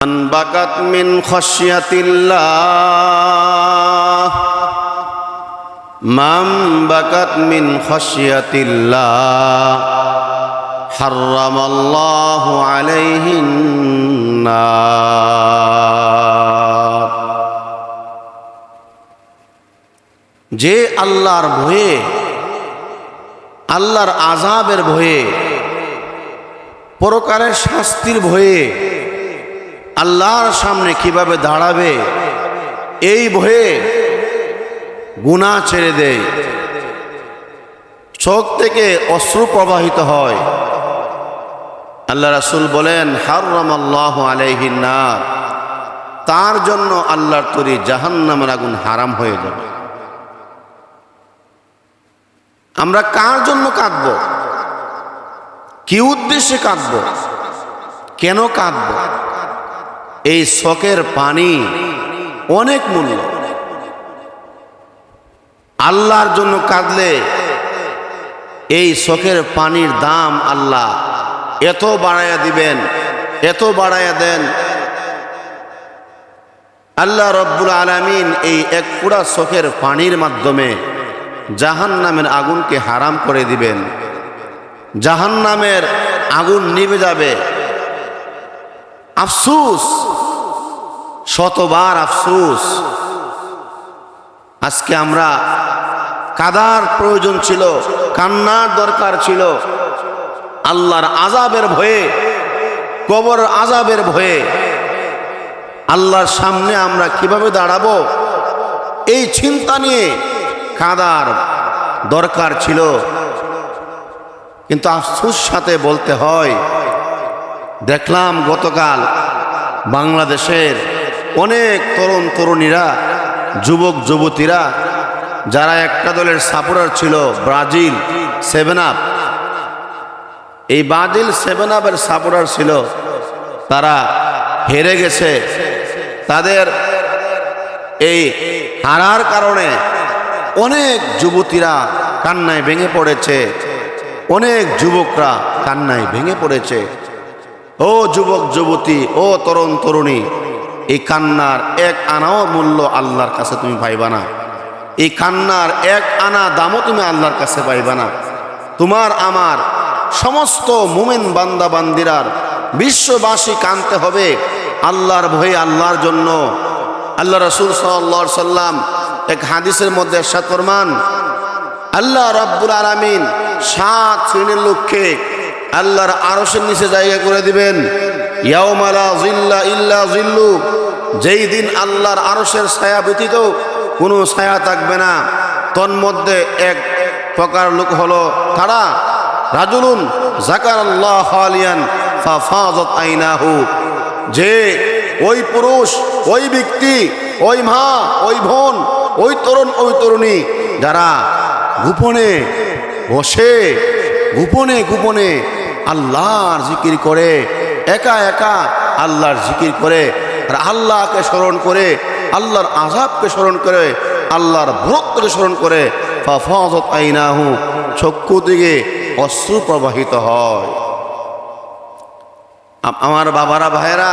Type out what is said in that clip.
মান বাকাত মিন খাশিয়াতিল্লাহ মান বাকাত মিন খাশিয়াতিল্লাহ হারামাল্লাহু আলাইহিন নার। যে আল্লাহর ভয়ে, আল্লাহর আযাবের ভয়ে, পরকালের শাস্তির ভয়ে আল্লাহর সামনে কিভাবে দাঁড়াবে এই ভয়ে গুনাহ ছেড়ে দেয়, চোখ থেকে অশ্রু প্রবাহিত হয়। আল্লাহ রাসূল বলেন, হারামাল্লাহু আলাইহিন নার, তার জন্য আল্লাহর তৈরি জাহান্নামের আগুন হারাম হয়ে যাবে। আমরা কার জন্য কাঁদব? কি উদ্দেশ্যে কাঁদব? কেন কাঁদব? এই চোখের পানি অনেক মূল্য। আল্লাহর জন্য কাঁদলে এই চোখের পানির দাম আল্লাহ এত বাড়াইয়া দিবেন, এত বাড়াইয়া দেন। আল্লাহ রব্বুল আলামিন এই এক পুরা চোখের পানির মাধ্যমে জাহান্নামের আগুনকে হারাম করে দিবেন। জাহান্নামের আগুন নিভে যাবে। আফসোস, শতবার আফসোস। আজকে আমরা কাদার প্রয়োজন ছিল, কান্নার দরকার ছিল। আল্লাহর আযাবের ভয়ে, কবর আযাবের ভয়ে আল্লাহর সামনে আমরা কিভাবে দাঁড়াবো এই চিন্তা নিয়ে কাদার দরকার ছিল। কিন্তু আফসোস সাথে বলতে হয়, দেখলাম গতকাল বাংলাদেশের অনেক তরুণ তরুণীরা, যুবক যুবতীরা, যারা একটা দলের সাপোর্টার ছিল ব্রাজিল 7 আপ, এই ব্রাজিল 7 আপের সাপোর্টার ছিল, তারা হেরে গেছে। তাদের এই হারার কারণে অনেক যুবতীরা কান্নায় ভেঙে পড়েছে, অনেক যুবকরা কান্নায় ভেঙে পড়েছে। ও যুবক যুবতী, ও তরুণ তরুণী, এই কান্নার এক আনাও মূল্য আল্লাহর কাছে তুমি পাইবা না। এই কান্নার এক আনা দামও তুমি আল্লাহর কাছে পাইবা না। তোমার আমার সমস্ত মুমিন বান্দা বান্দিরার, বিশ্ববাসী কাঁদতে হবে আল্লাহর ভয়ে, আল্লাহর জন্য। আল্লাহ রাসূল সাল্লাল্লাহু আলাইহি সাল্লাম এক হাদিসের মধ্যে ইরশাদ ফরমান, আল্লাহ রাব্বুল আলামিন 7 শ্রেণীর লোককে আল্লাহর আরশের নিচে জায়গা করে দিবেন। ইয়াউমা লা যিল্লা ইল্লা যিল্লু, যেই দিন আল্লাহর আরশের ছায়া ব্যতীত কোনো ছায়া থাকবে না। তন্মধ্যে এক প্রকার লোক হলো তারা, রাজুলুন যাকারাল্লাহ খালিয়ান ফাফাযাত আইনাহু, যে ওই পুরুষ, ওই ব্যক্তি, ওই মা, ওই বোন, ওই তরুণ, ওই তরুণী যারা গোপনে বসে, গোপনে গোপনে আল্লাহর জিকির করে, একা একা আল্লাহর জিকির করে, আর আল্লাহকে স্মরণ করে, আল্লাহর আযাবকে স্মরণ করে, আল্লাহর ভক্তকে স্মরণ করে, ফাফাযাত আইনাহু, চক্ষু থেকে অশ্রু প্রবাহিত হয়। আমার বাবারা, ভাইয়েরা,